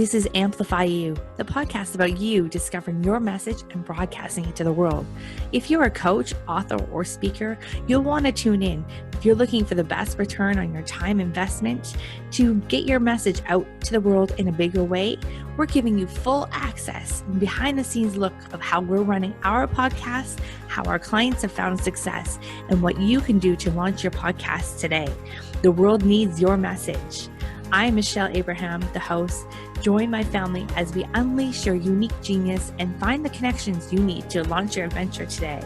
This is Amplify You, the podcast about you discovering your message and broadcasting it to the world. If you're a coach, author, or speaker, you'll want to tune in. If you're looking for the best return on your time investment to get your message out to the world in a bigger way, we're giving you full access and behind the scenes look of how we're running our podcast, how our clients have found success, and what you can do to launch your podcast today. The world needs your message. I'm Michelle Abraham, the host. Join my family as we unleash your unique genius and find the connections you need to launch your adventure today.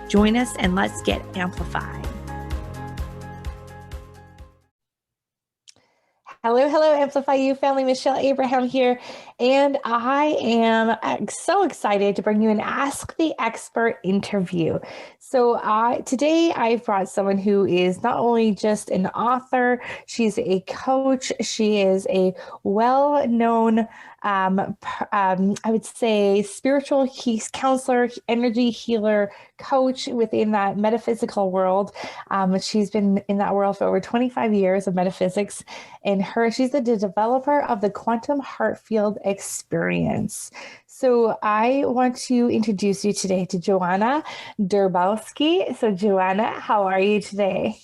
Join us and let's get amplified. Hello, Amplify You family. Michelle Abraham here, and I am so excited to bring you an Ask the Expert interview. So today I've brought someone who is not only just an author, she's a coach, she is a well-known I would say spiritual counselor, energy healer, coach within that metaphysical world. She's been in that world for over 25 years of metaphysics, and she's the developer of the Quantum Heart Field Experience. So I want to introduce you today to Johanna Derbolowsky. So Johanna, how are you today?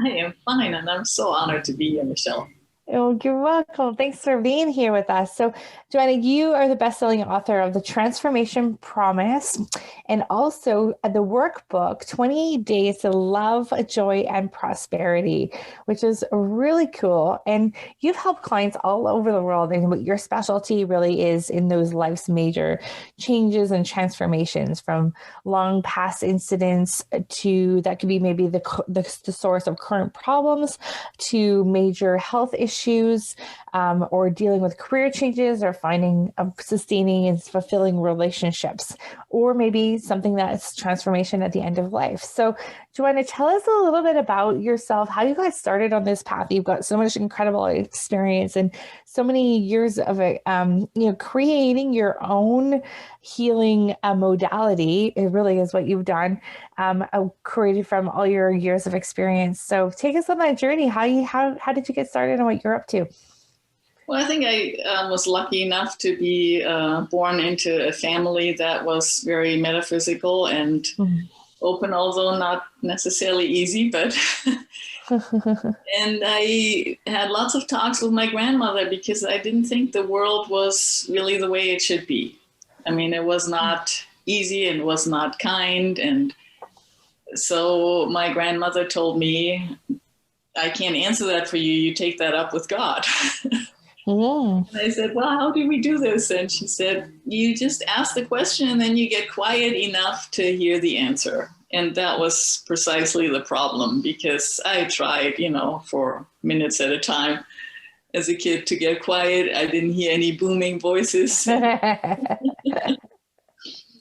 I am fine, and I'm so honored to be here, Michelle. Oh, you're welcome. Thanks for being here with us. So, Johanna, you are the best-selling author of The Transformation Promise and also the workbook, 28 Days to Love, Joy, and Prosperity, which is really cool. And you've helped clients all over the world. And what your specialty really is in those life's major changes and transformations, from long past incidents to that could be maybe the source of current problems to major health issues, or dealing with career changes, or finding sustaining and fulfilling relationships, or maybe something that's transformation at the end of life. So Johanna, tell us a little bit about yourself, how you guys started on this path. You've got so much incredible experience and so many years of creating your own healing modality. It really is what you've done, created from all your years of experience. So take us on that journey. How did you get started and what you're up to? Well, I think I was lucky enough to be born into a family that was very metaphysical and open, although not necessarily easy, but and I had lots of talks with my grandmother because I didn't think the world was really the way it should be. I mean, it was not easy and was not kind. And so my grandmother told me, I can't answer that for you. You take that up with God. And I said, well, how do we do this? And she said, you just ask the question and then you get quiet enough to hear the answer. And that was precisely the problem, because I tried, for minutes at a time as a kid to get quiet. I didn't hear any booming voices. God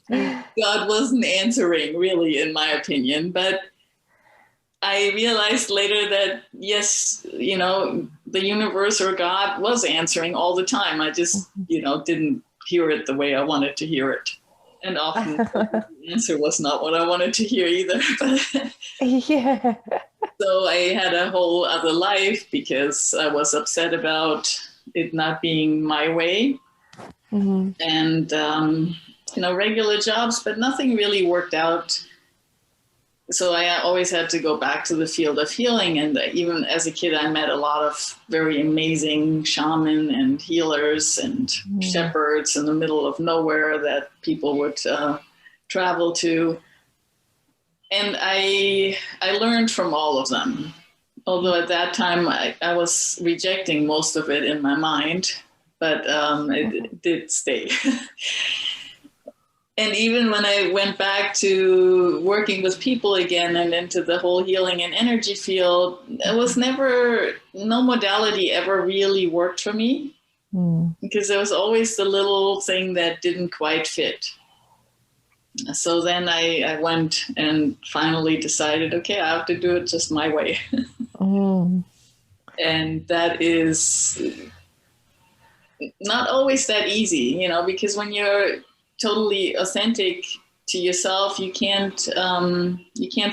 wasn't answering, really, in my opinion. But I realized later that, yes, the universe or God was answering all the time. I just, didn't hear it the way I wanted to hear it. And often the answer was not what I wanted to hear either. Yeah. So I had a whole other life because I was upset about it not being my way. And, regular jobs, but nothing really worked out. So I always had to go back to the field of healing. And even as a kid, I met a lot of very amazing shaman and healers and shepherds in the middle of nowhere that people would travel to. And I learned from all of them. Although at that time I was rejecting most of it in my mind, but it did stay. And even when I went back to working with people again and into the whole healing and energy field, no modality ever really worked for me, because there was always the little thing that didn't quite fit. So then I went and finally decided, okay, I have to do it just my way. And that is not always that easy, because when you're totally authentic to yourself, you can't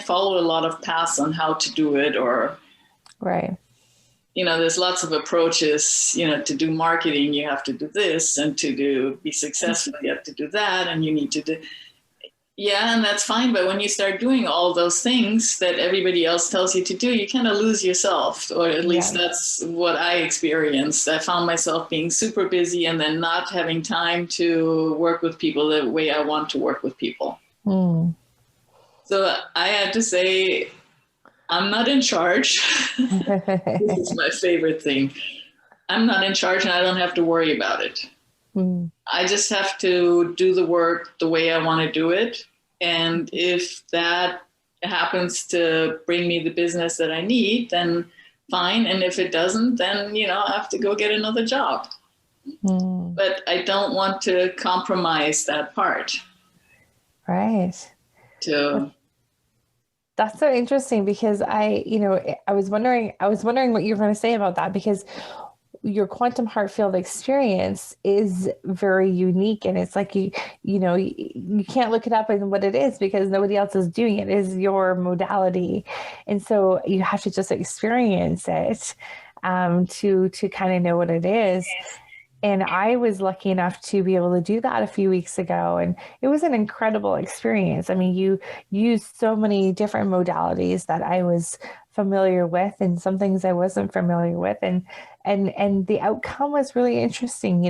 follow a lot of paths on how to do it, or right. there's lots of approaches, to do marketing, you have to do this, and be successful, you have to do that, and you need to do, yeah, and that's fine. But when you start doing all those things that everybody else tells you to do, you kind of lose yourself, or at least that's what I experienced. I found myself being super busy and then not having time to work with people the way I want to work with people. Mm. So I had to say, I'm not in charge. This is my favorite thing. I'm not in charge, and I don't have to worry about it. Mm. I just have to do the work the way I want to do it. And if that happens to bring me the business that I need, then fine. And if it doesn't, then, I have to go get another job. Mm. But I don't want to compromise that part. Right. That's so interesting, because I was wondering what you were going to say about that, because your quantum heart field experience is very unique, and it's like you can't look it up in what it is, because nobody else is doing it. It is your modality, and so you have to just experience it to kind of know what it is. And I was lucky enough to be able to do that a few weeks ago. And it was an incredible experience. I mean, you used so many different modalities that I was familiar with, and some things I wasn't familiar with. And the outcome was really interesting.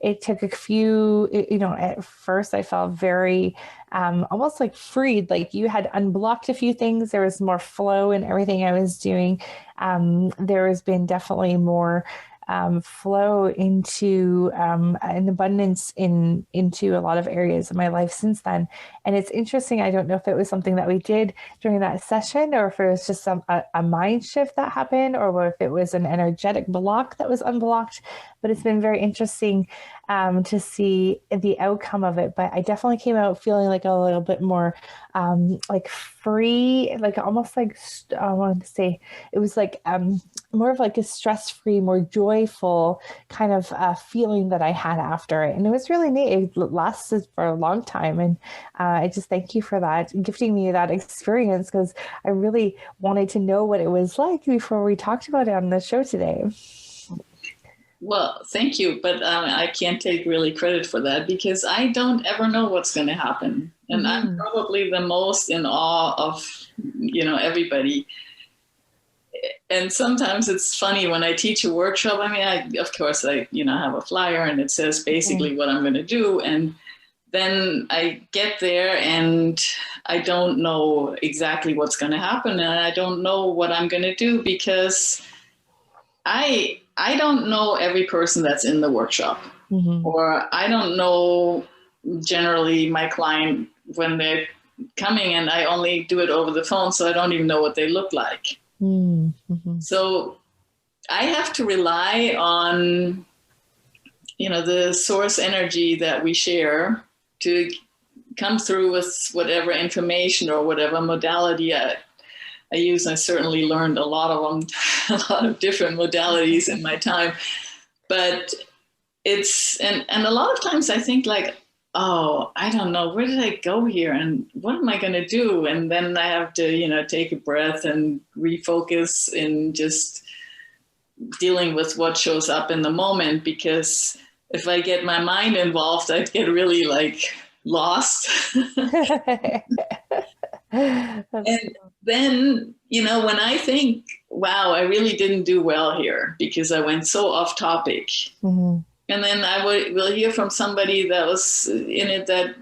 It took a few, at first I felt very almost like freed, like you had unblocked a few things. There was more flow in everything I was doing. There has been definitely more flow into an abundance into a lot of areas of my life since then. And it's interesting. I don't know if it was something that we did during that session, or if it was just a mind shift that happened, or if it was an energetic block that was unblocked. But it's been very interesting to see the outcome of it. But I definitely came out feeling like a little bit more like free, like almost like, I wanted to say, it was like more of like a stress-free, more joyful kind of feeling that I had after it. And it was really neat. It lasted for a long time. And I just thank you for that, gifting me that experience, because I really wanted to know what it was like before we talked about it on the show today. Well, thank you. But I can't take really credit for that, because I don't ever know what's going to happen. And I'm probably the most in awe of, everybody. And sometimes it's funny when I teach a workshop. I mean, of course, I have a flyer, and it says basically what I'm going to do. And then I get there and I don't know exactly what's going to happen. And I don't know what I'm going to do, because I don't know every person that's in the workshop, or I don't know generally my client when they're coming, and I only do it over the phone. So I don't even know what they look like. So I have to rely on, the source energy that we share to come through with whatever information or whatever modality I use. I certainly learned a lot of them, a lot of different modalities in my time. But and a lot of times I think like, oh, I don't know, where did I go here? And what am I going to do? And then I have to, take a breath and refocus in just dealing with what shows up in the moment. Because if I get my mind involved, I get really lost. And then, when I think, wow, I really didn't do well here because I went so off topic. And then I will hear from somebody that was in it that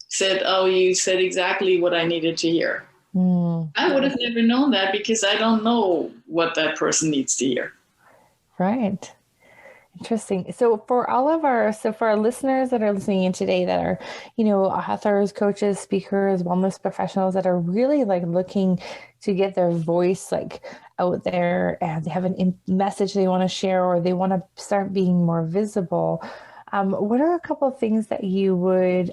said, oh, you said exactly what I needed to hear. I would have never known that, because I don't know what that person needs to hear. Right. Interesting. So for our listeners that are listening in today that are, authors, coaches, speakers, wellness professionals that are really looking to get their voice out there, and they have a message they want to share, or they want to start being more visible. What are a couple of things that you would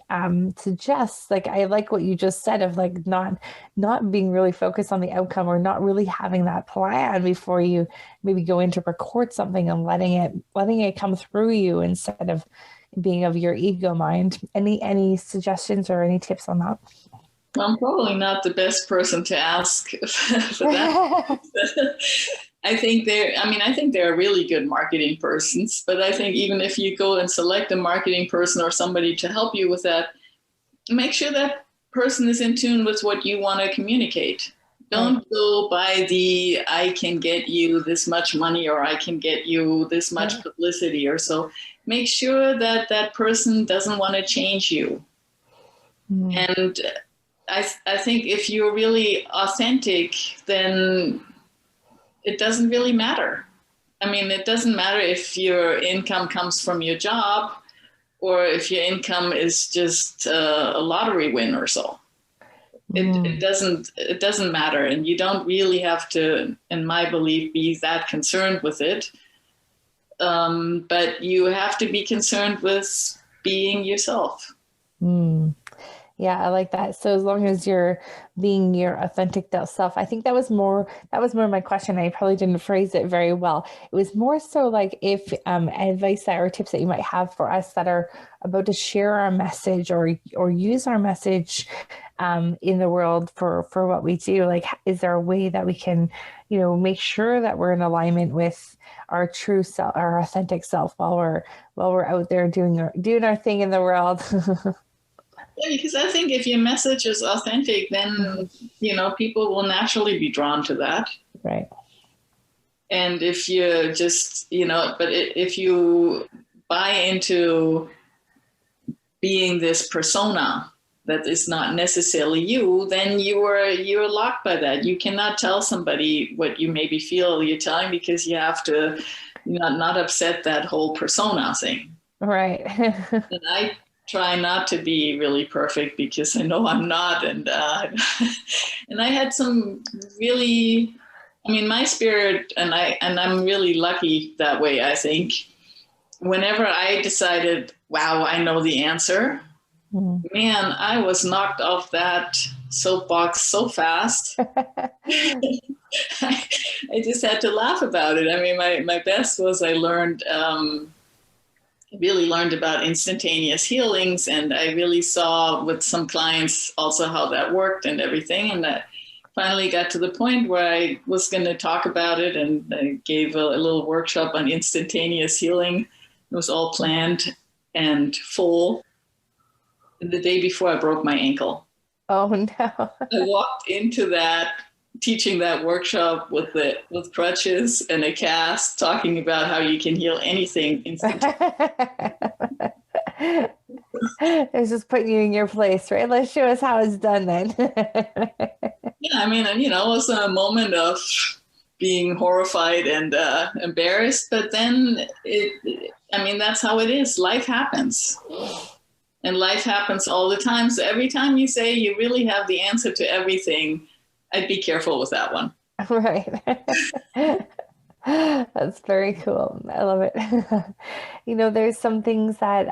suggest? I like what you just said of not being really focused on the outcome, or not really having that plan before you maybe go in to record something, and letting it come through you instead of being of your ego mind. Any suggestions or any tips on that? Well, I'm probably not the best person to ask for that. I think they're really good marketing persons, but I think even if you go and select a marketing person or somebody to help you with that, make sure that person is in tune with what you want to communicate. Don't go by the, I can get you this much money or I can get you this much publicity or so. Make sure that that person doesn't want to change you. And I think if you're really authentic, then it doesn't really matter. I mean, it doesn't matter if your income comes from your job or if your income is just a lottery win or so. It doesn't matter. And you don't really have to, in my belief, be that concerned with it. But you have to be concerned with being yourself. Yeah, I like that. So as long as you're being your authentic self, I think that was more my question. I probably didn't phrase it very well. It was more so like if advice or tips that you might have for us that are about to share our message or use our message in the world for what we do. Like, is there a way that we can, make sure that we're in alignment with our true self, our authentic self, while we're out there doing our thing in the world? Yeah, because I think if your message is authentic, then, people will naturally be drawn to that. Right. And if you just, if you buy into being this persona that is not necessarily you, then you're locked by that. You cannot tell somebody what you maybe feel you're telling because you have to not upset that whole persona thing. Right. And I try not to be really perfect because I know I'm not. And and I had some really, my spirit, and I'm really lucky that way, I think. Whenever I decided, wow, I know the answer, man, I was knocked off that soapbox so fast. I just had to laugh about it. My best was I really learned about instantaneous healings, and I really saw with some clients also how that worked and everything. And that finally got to the point where I was going to talk about it, and I gave a little workshop on instantaneous healing. It was all planned and full. And the day before I broke my ankle. Oh no. I walked into that teaching that workshop with crutches and a cast, talking about how you can heal anything instantly. It's just putting you in your place, right? Let's show us how it's done then. Yeah, it was a moment of being horrified and embarrassed, but then that's how it is. Life happens. And life happens all the time. So every time you say you really have the answer to everything, I'd be careful with that one. Right. That's very cool. I love it. There's some things that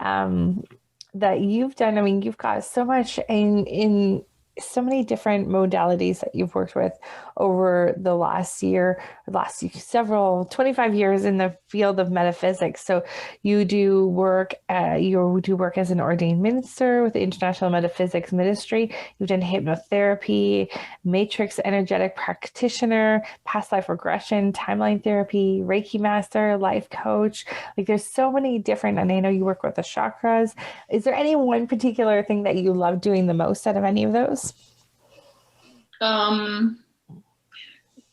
that you've done. You've got so much in so many different modalities that you've worked with over the last 25 years in the field of metaphysics. So you do work as an ordained minister with the International Metaphysics Ministry. You've done hypnotherapy, matrix energetic practitioner, past life regression, timeline therapy, Reiki master, life coach. Like, there's so many different, and I know you work with the chakras. Is there any one particular thing that you love doing the most out of any of those?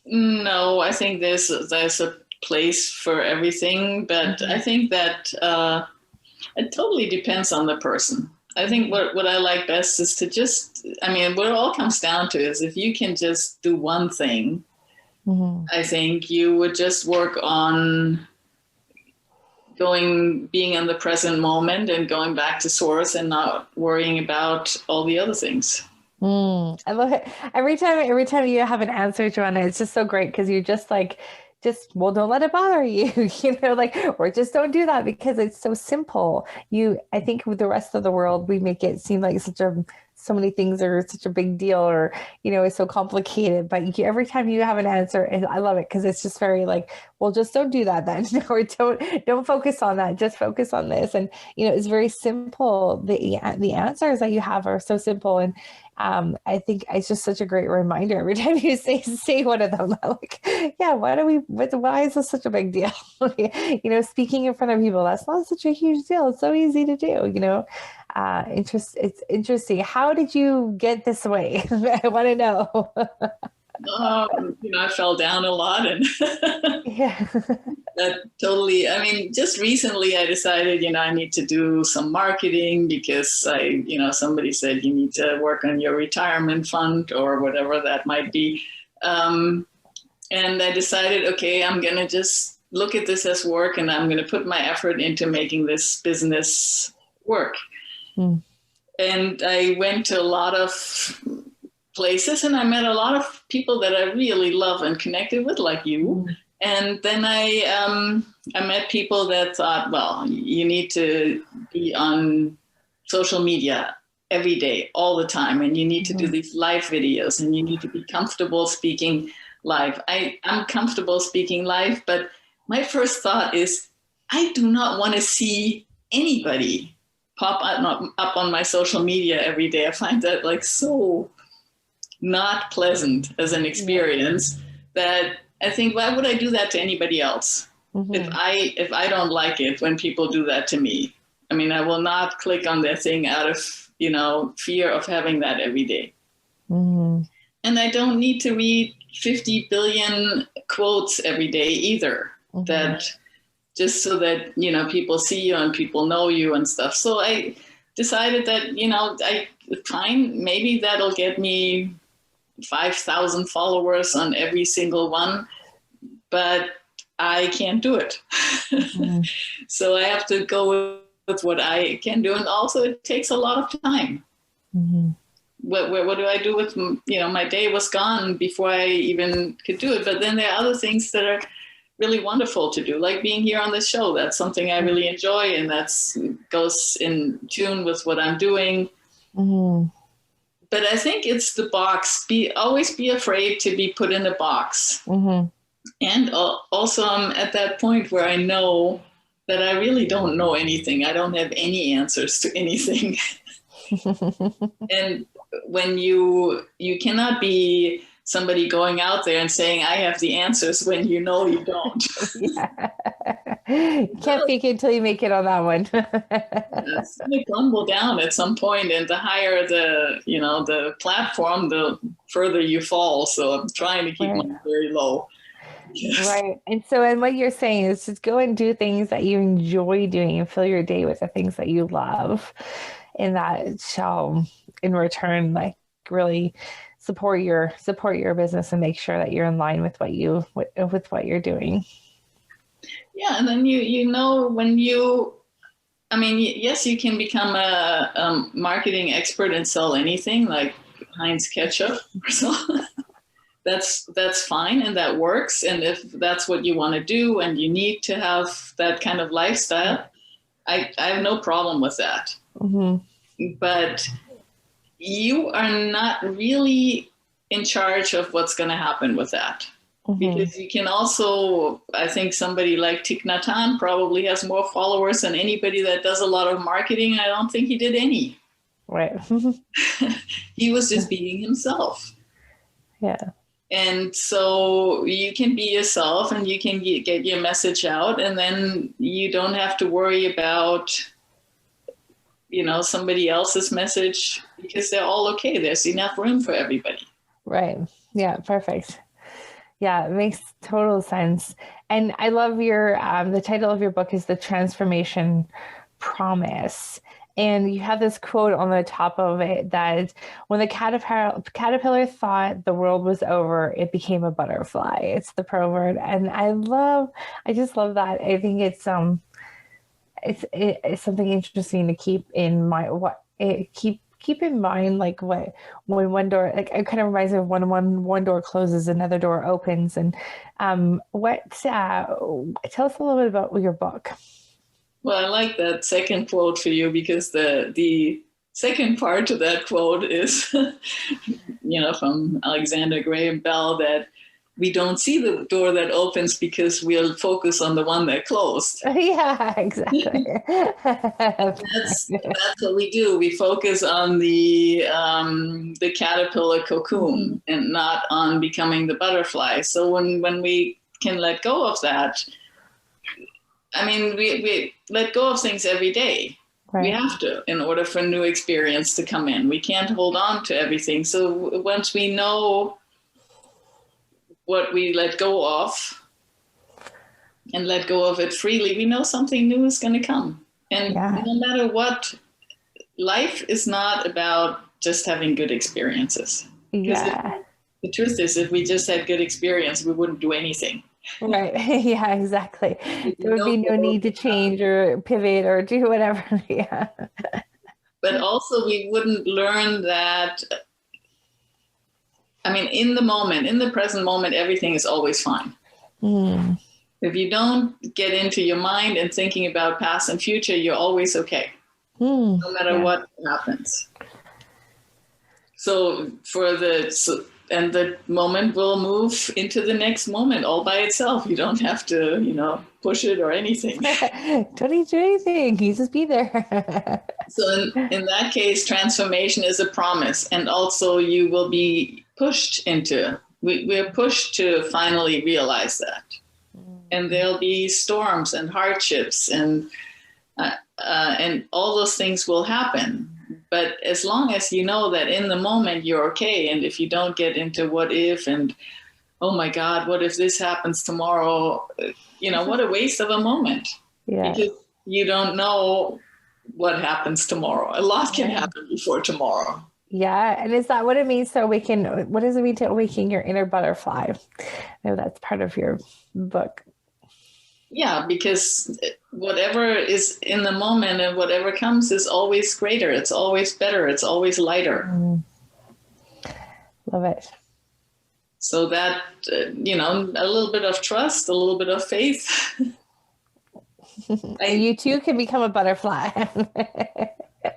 No, I think there's a place for everything, but I think that it totally depends on the person. I think what I like best is to just, what it all comes down to is if you can just do one thing, I think you would just work on being in the present moment and going back to source and not worrying about all the other things. I love it. Every time you have an answer, Johanna, it's just so great because you're just like, well, don't let it bother you, or just don't do that because it's so simple. I think with the rest of the world, we make it seem like such so many things are such a big deal, or, it's so complicated, but every time you have an answer, and I love it because it's just very like, well, just don't do that then, or don't focus on that. Just focus on this. And, it's very simple. The answers that you have are so simple. And I think it's just such a great reminder every time you say one of them. Like, yeah, why is this such a big deal? Speaking in front of people, that's not such a huge deal. It's so easy to do, it's interesting. How did you get this way? I want to know. I fell down a lot, and yeah. that totally, just recently I decided, I need to do some marketing because somebody said you need to work on your retirement fund or whatever that might be. And I decided, okay, I'm going to just look at this as work, and I'm going to put my effort into making this business work. Mm. And I went to a lot of places, and I met a lot of people that I really love and connected with, like you. Mm. And then I met people that thought, well, you need to be on social media every day, all the time, and you need to do these live videos, and you need to be comfortable speaking live. I'm comfortable speaking live, but my first thought is, I do not want to see anybody pop up on my social media every day. I find that like so not pleasant as an experience that I think, why would I do that to anybody else? Mm-hmm. If I don't like it when people do that to me, I will not click on their thing out of, fear of having that every day. Mm-hmm. And I don't need to read 50 billion quotes every day either. Mm-hmm. That just so that, people see you and people know you and stuff. So I decided that, fine, maybe that'll get me 5,000 followers on every single one, but I can't do it. Mm-hmm. So I have to go with what I can do. And also it takes a lot of time. Mm-hmm. What do I do with, my day was gone before I even could do it. But then there are other things that are really wonderful to do, like being here on this show. That's something I really enjoy, and goes in tune with what I'm doing. Mm-hmm. But I think it's the box. Always be afraid to be put in a box. Mm-hmm. And also I'm at that point where I know that I really don't know anything. I don't have any answers to anything. And when you cannot be somebody going out there and saying, I have the answers, when you know you don't. Yeah. You can't fake it until you make it on that one. It's going to crumble down at some point, and the higher the platform, the further you fall. So I'm trying to keep mine very low. Yes. Right. And what you're saying is just go and do things that you enjoy doing and fill your day with the things that you love. And that shall in return, like, really support your business and make sure that you're in line with what you're doing. Yeah. And then, when yes, you can become a marketing expert and sell anything like Heinz ketchup or so. That's fine, and that works. And if that's what you want to do and you need to have that kind of lifestyle, I have no problem with that. Mm-hmm. But you are not really in charge of what's going to happen with that. Mm-hmm. Because you can also, I think somebody like Thich Nhat Hanh probably has more followers than anybody that does a lot of marketing. I don't think he did any. Right. He was just being himself. Yeah. And so you can be yourself and you can get your message out, and then you don't have to worry about, somebody else's message, because they're all okay. There's enough room for everybody. Right. Yeah. Perfect. Yeah. It makes total sense. And I love the title of your book is The Transformation Promise. And you have this quote on the top of it that when the caterpillar thought the world was over, it became a butterfly. It's the proverb. And I just love that. I think it's something interesting to keep in mind. Keep in mind, like when one door, like it kind of reminds me of when one door closes, another door opens. And tell us a little bit about your book. Well, I like that second quote for you, because the second part to that quote is, from Alexander Graham Bell, that we don't see the door that opens because we'll focus on the one that closed. Yeah, exactly. That's what we do. We focus on the caterpillar cocoon and not on becoming the butterfly. So when we can let go of that, I mean, we let go of things every day. Right. We have to, in order for new experience to come in. We can't hold on to everything. So once we know what we let go of and let go of it freely, we know something new is going to come. And no matter what, life is not about just having good experiences. Yeah. The truth is, if we just had good experience, we wouldn't do anything. Right. Yeah, exactly. There would be no need to change or pivot or do whatever. Yeah. But also we wouldn't learn that, I mean, in the present moment, everything is always fine. If you don't get into your mind and thinking about past and future, you're always okay, no matter what happens. So and the moment will move into the next moment all by itself. You don't have to, push it or anything. Don't need to do anything. You just be there. So in that case, transformation is a promise. And also you will be pushed into, we're pushed to finally realize that. And there'll be storms and hardships and all those things will happen. But as long as you know that in the moment you're okay, and if you don't get into what if and, oh my God, what if this happens tomorrow? What a waste of a moment. Yeah. Because you don't know what happens tomorrow. A lot can happen before tomorrow. Yeah. And is that what it means to awaken? What does it mean to awaken your inner butterfly? I know that's part of your book. Yeah, because whatever is in the moment and whatever comes is always greater. It's always better. It's always lighter. Love it. So that, a little bit of trust, a little bit of faith. And you too can become a butterfly.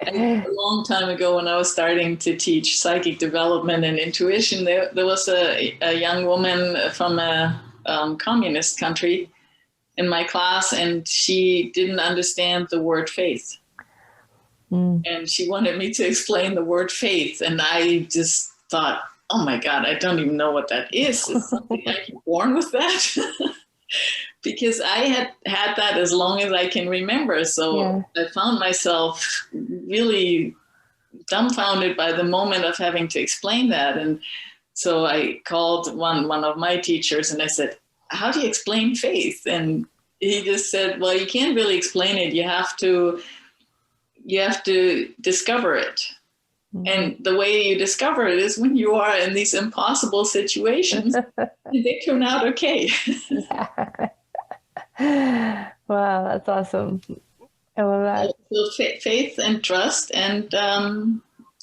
A long time ago when I was starting to teach psychic development and intuition, there was a young woman from a communist country in my class, and she didn't understand the word faith. And she wanted me to explain the word faith. And I just thought, oh my God, I don't even know what that is. Is something I get born with that? Because I had that as long as I can remember. So I found myself really dumbfounded by the moment of having to explain that. And so I called one of my teachers and I said, how do you explain faith? And he just said, well, you can't really explain it. You have to discover it. And the way you discover it is when you are in these impossible situations, they turn out okay. Wow, that's awesome. I love that. So faith and trust and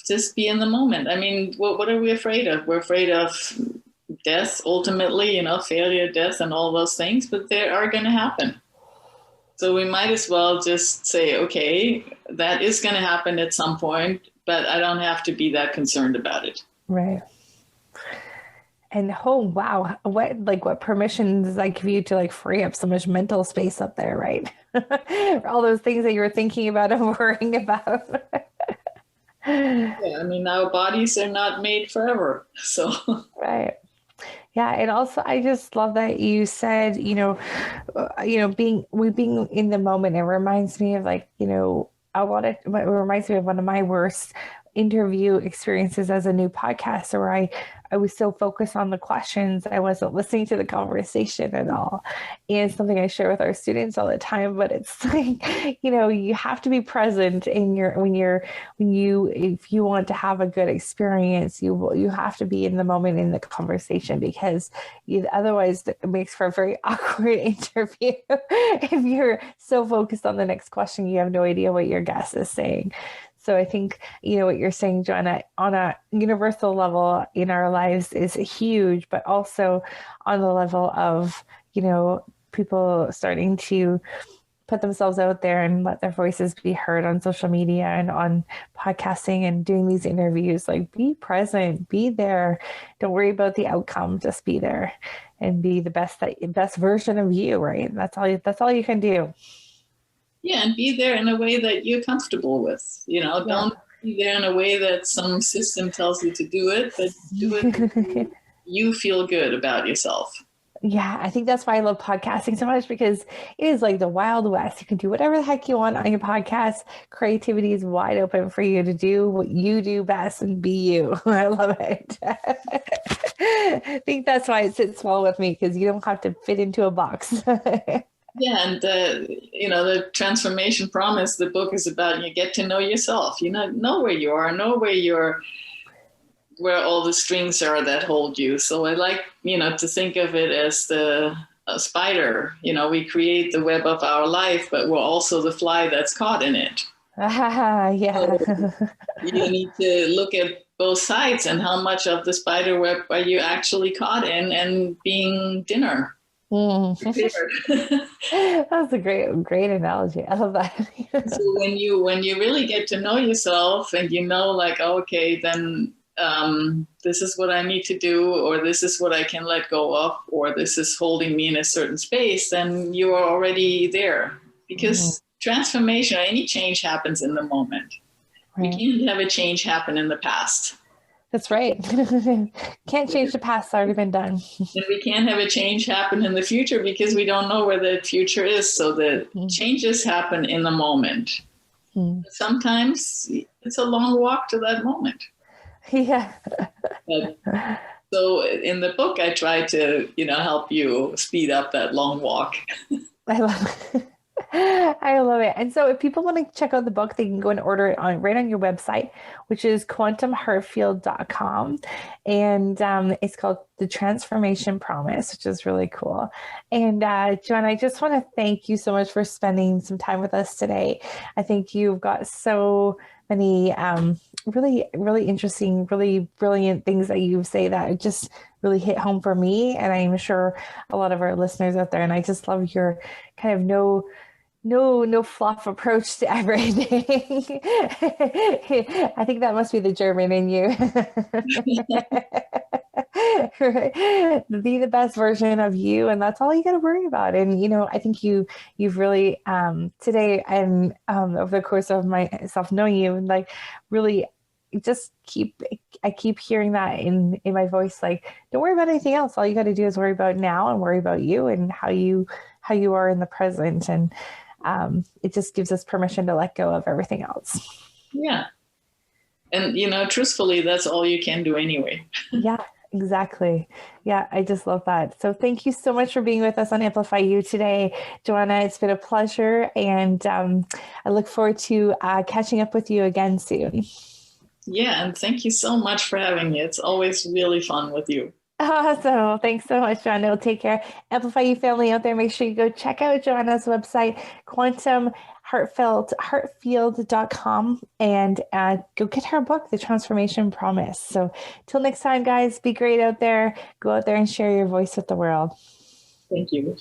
just be in the moment. I mean, what are we afraid of? We're afraid of death, ultimately, failure, death, and all those things, but they are going to happen. So we might as well just say, okay, that is going to happen at some point, but I don't have to be that concerned about it. Right. And oh, wow. What permission does that give you to free up so much mental space up there, right? All those things that you were thinking about and worrying about. Yeah, I mean, our bodies are not made forever. So. Right. Yeah. And also, I just love that you said, being in the moment, it reminds me of it reminds me of one of my worst interview experiences as a new podcaster where I was so focused on the questions, I wasn't listening to the conversation at all. And it's something I share with our students all the time, but it's you have to be present if you want to have a good experience, you have to be in the moment in the conversation, because otherwise it makes for a very awkward interview. If you're so focused on the next question, you have no idea what your guest is saying. So I think, what you're saying, Johanna, on a universal level in our lives is huge, but also on the level of, people starting to put themselves out there and let their voices be heard on social media and on podcasting and doing these interviews. Like, be present, be there. Don't worry about the outcome. Just be there and be the best version of you, right? That's all you can do. Yeah, and be there in a way that you're comfortable with. Don't be there in a way that some system tells you to do it, but do it you feel good about yourself. Yeah, I think that's why I love podcasting so much, because it is like the Wild West. You can do whatever the heck you want on your podcast. Creativity is wide open for you to do what you do best and be you. I love it. I think that's why it sits well with me, because you don't have to fit into a box. Yeah, and the transformation promise, the book is about you get to know yourself. Know where you are, know where all the strings are that hold you. So I like, to think of it as the spider. We create the web of our life, but we're also the fly that's caught in it. Yeah. So you need to look at both sides and how much of the spider web are you actually caught in and being dinner. That's a great analogy. I love that. So when you really get to know yourself and like, okay, then this is what I need to do, or this is what I can let go of, or this is holding me in a certain space, then you are already there. Because transformation or any change happens in the moment. Right. We can't have a change happen in the past. That's right. Can't change the past. It's already been done. And we can't have a change happen in the future because we don't know where the future is. So the changes happen in the moment. Sometimes it's a long walk to that moment. Yeah. So in the book, I try to, help you speed up that long walk. I love it. I love it. And so if people want to check out the book, they can go and order it right on your website, which is quantumheartfield.com. And it's called The Transformation Promise, which is really cool. And Johanna, I just want to thank you so much for spending some time with us today. I think you've got so many really, really interesting, really brilliant things that you say that just really hit home for me. And I'm sure a lot of our listeners out there. And I just love your kind of no fluff approach to everything. I think that must be the German in you. Be the best version of you, and that's all you got to worry about. And I think you've really today and over the course of myself knowing you, like really just I keep hearing that in my voice, like, don't worry about anything else. All you got to do is worry about now and worry about you and how you are in the present. And it just gives us permission to let go of everything else. Yeah. And, truthfully, that's all you can do anyway. Yeah, exactly. Yeah, I just love that. So thank you so much for being with us on Amplify You today, Johanna. It's been a pleasure. And I look forward to catching up with you again soon. Yeah, and thank you so much for having me. It's always really fun with you. Awesome. Thanks so much, Johanna. Take care. Amplify You family out there. Make sure you go check out Johanna's website, quantumheartfield.com, and go get her book, The Transformation Promise. So till next time, guys, be great out there. Go out there and share your voice with the world. Thank you.